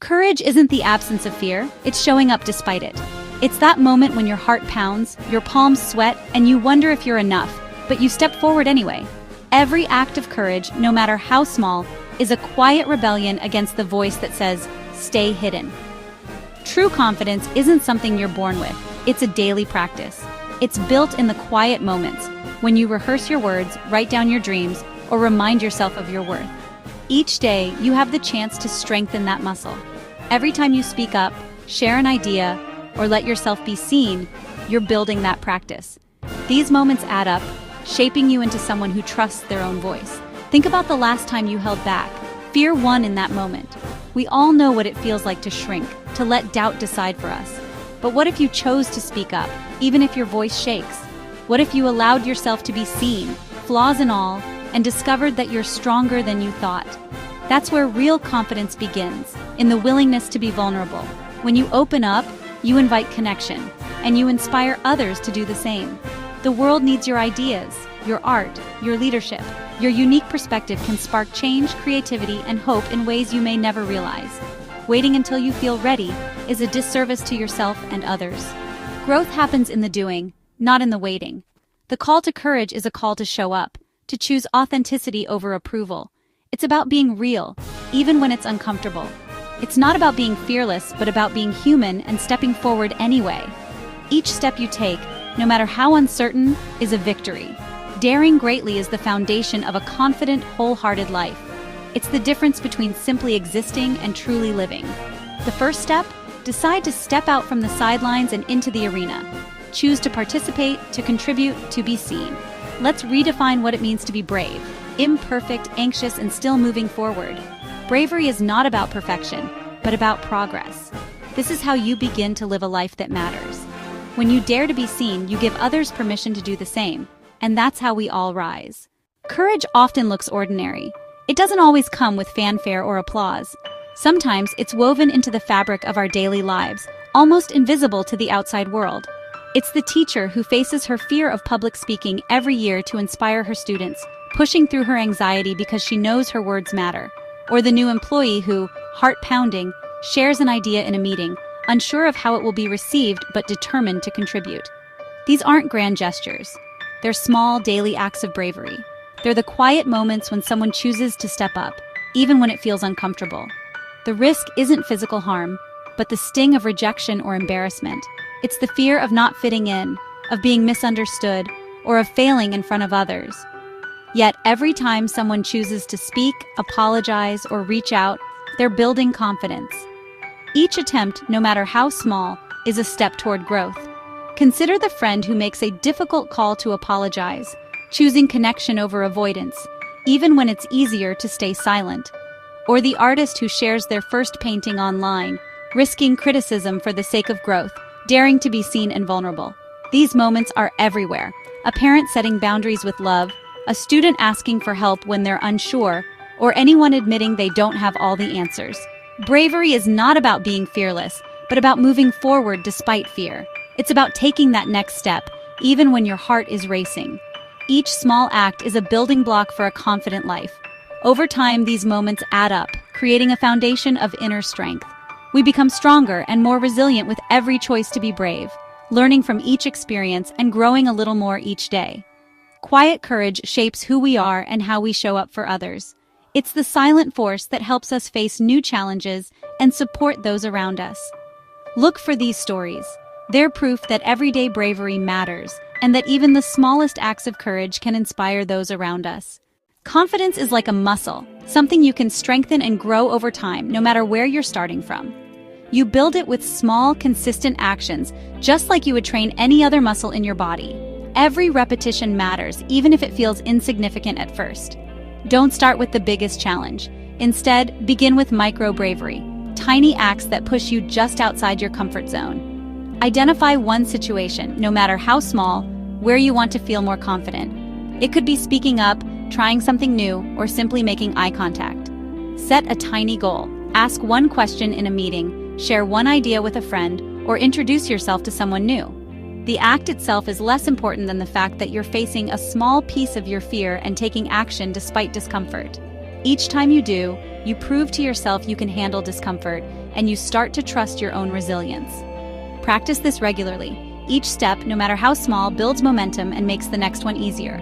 Courage isn't the absence of fear, it's showing up despite it. It's that moment when your heart pounds, your palms sweat, and you wonder if you're enough, but you step forward anyway. Every act of courage, no matter how small, is a quiet rebellion against the voice that says, "Stay hidden." True confidence isn't something you're born with, it's a daily practice. It's built in the quiet moments, when you rehearse your words, write down your dreams, or remind yourself of your worth. Each day, you have the chance to strengthen that muscle. Every time you speak up, share an idea, or let yourself be seen, you're building that practice. These moments add up, shaping you into someone who trusts their own voice. Think about the last time you held back. Fear won in that moment. We all know what it feels like to shrink, to let doubt decide for us. But what if you chose to speak up, even if your voice shakes? What if you allowed yourself to be seen, flaws and all, and discovered that you're stronger than you thought? That's where real confidence begins, in the willingness to be vulnerable. When you open up, you invite connection, and you inspire others to do the same. The world needs your ideas, your art, your leadership. Your unique perspective can spark change, creativity, and hope in ways you may never realize. Waiting until you feel ready is a disservice to yourself and others. Growth happens in the doing, not in the waiting. The call to courage is a call to show up, to choose authenticity over approval. It's about being real, even when it's uncomfortable. It's not about being fearless, but about being human and stepping forward anyway. Each step you take, no matter how uncertain, is a victory. Daring greatly is the foundation of a confident, wholehearted life. It's the difference between simply existing and truly living. The first step? Decide to step out from the sidelines and into the arena. Choose to participate, to contribute, to be seen. Let's redefine what it means to be brave, imperfect, anxious, and still moving forward. Bravery is not about perfection, but about progress. This is how you begin to live a life that matters. When you dare to be seen, you give others permission to do the same, and that's how we all rise. Courage often looks ordinary. It doesn't always come with fanfare or applause. Sometimes it's woven into the fabric of our daily lives, almost invisible to the outside world. It's the teacher who faces her fear of public speaking every year to inspire her students, pushing through her anxiety because she knows her words matter. Or the new employee who, heart-pounding, shares an idea in a meeting, unsure of how it will be received but determined to contribute. These aren't grand gestures. They're small, daily acts of bravery. They're the quiet moments when someone chooses to step up, even when it feels uncomfortable. The risk isn't physical harm, but the sting of rejection or embarrassment. It's the fear of not fitting in, of being misunderstood, or of failing in front of others. Yet every time someone chooses to speak, apologize, or reach out, they're building confidence. Each attempt, no matter how small, is a step toward growth. Consider the friend who makes a difficult call to apologize, choosing connection over avoidance, even when it's easier to stay silent. Or the artist who shares their first painting online, risking criticism for the sake of growth, daring to be seen and vulnerable. These moments are everywhere. A parent setting boundaries with love, a student asking for help when they're unsure, or anyone admitting they don't have all the answers. Bravery is not about being fearless, but about moving forward despite fear. It's about taking that next step, even when your heart is racing. Each small act is a building block for a confident life. Over time, these moments add up, creating a foundation of inner strength. We become stronger and more resilient with every choice to be brave, learning from each experience and growing a little more each day. Quiet courage shapes who we are and how we show up for others. It's the silent force that helps us face new challenges and support those around us. Look for these stories. They're proof that everyday bravery matters, and that even the smallest acts of courage can inspire those around us. Confidence is like a muscle, something you can strengthen and grow over time, no matter where you're starting from. You build it with small, consistent actions, just like you would train any other muscle in your body. Every repetition matters, even if it feels insignificant at first. Don't start with the biggest challenge. Instead, begin with micro-bravery, tiny acts that push you just outside your comfort zone. Identify one situation, no matter how small, where you want to feel more confident. It could be speaking up, trying something new, or simply making eye contact. Set a tiny goal. Ask one question in a meeting, share one idea with a friend, or introduce yourself to someone new. The act itself is less important than the fact that you're facing a small piece of your fear and taking action despite discomfort. Each time you do, you prove to yourself you can handle discomfort, and you start to trust your own resilience. Practice this regularly. Each step, no matter how small, builds momentum and makes the next one easier.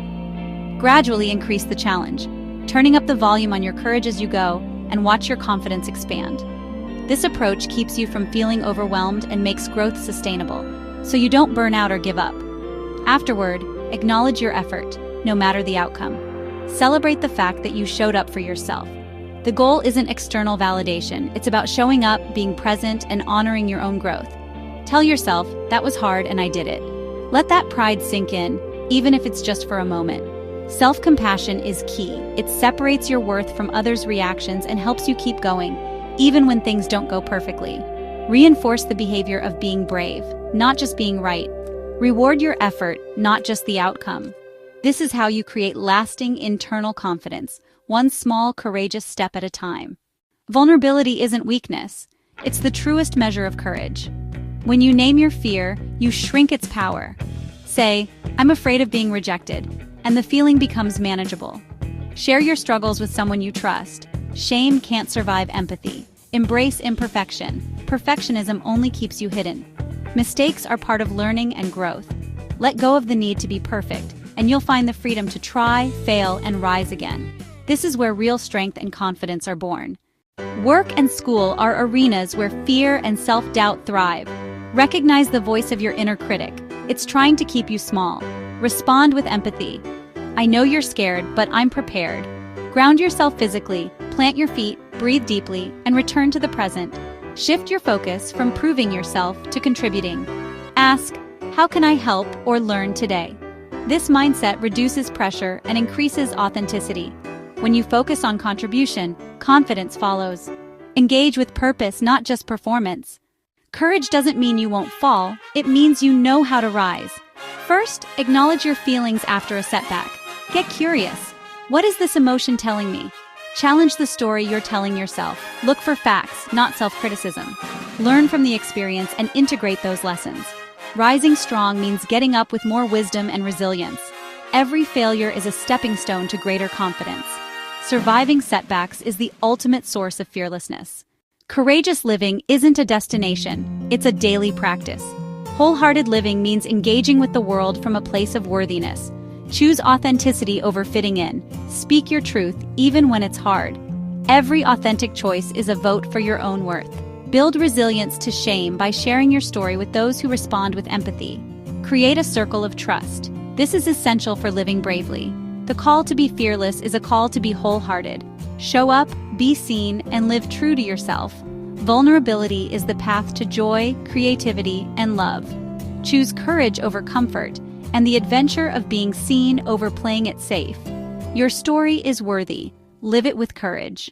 Gradually increase the challenge, turning up the volume on your courage as you go, and watch your confidence expand. This approach keeps you from feeling overwhelmed and makes growth sustainable, so you don't burn out or give up. Afterward, acknowledge your effort, no matter the outcome. Celebrate the fact that you showed up for yourself. The goal isn't external validation, it's about showing up, being present, and honoring your own growth. Tell yourself, that was hard and I did it. Let that pride sink in, even if it's just for a moment. Self-compassion is key. It separates your worth from others' reactions and helps you keep going, even when things don't go perfectly. Reinforce the behavior of being brave, not just being right. Reward your effort, not just the outcome. This is how you create lasting internal confidence, one small, courageous step at a time. Vulnerability isn't weakness. It's the truest measure of courage. When you name your fear, you shrink its power. Say, I'm afraid of being rejected, and the feeling becomes manageable. Share your struggles with someone you trust. Shame can't survive empathy. Embrace imperfection. Perfectionism only keeps you hidden. Mistakes are part of learning and growth. Let go of the need to be perfect, and you'll find the freedom to try, fail, and rise again. This is where real strength and confidence are born. Work and school are arenas where fear and self-doubt thrive. Recognize the voice of your inner critic. It's trying to keep you small. Respond with empathy. I know you're scared, but I'm prepared. Ground yourself physically, plant your feet, breathe deeply, and return to the present. Shift your focus from proving yourself to contributing. Ask, how can I help or learn today? This mindset reduces pressure and increases authenticity. When you focus on contribution, confidence follows. Engage with purpose, not just performance. Courage doesn't mean you won't fall, it means you know how to rise. First, acknowledge your feelings after a setback. Get curious. What is this emotion telling me? Challenge the story you're telling yourself. Look for facts, not self-criticism. Learn from the experience and integrate those lessons. Rising strong means getting up with more wisdom and resilience. Every failure is a stepping stone to greater confidence. Surviving setbacks is the ultimate source of fearlessness. Courageous living isn't a destination, it's a daily practice. Wholehearted living means engaging with the world from a place of worthiness. Choose authenticity over fitting in. Speak your truth, even when it's hard. Every authentic choice is a vote for your own worth. Build resilience to shame by sharing your story with those who respond with empathy. Create a circle of trust. This is essential for living bravely. The call to be fearless is a call to be wholehearted. Show up, be seen, and live true to yourself. Vulnerability is the path to joy, creativity, and love. Choose courage over comfort, and the adventure of being seen over playing it safe. Your story is worthy. Live it with courage.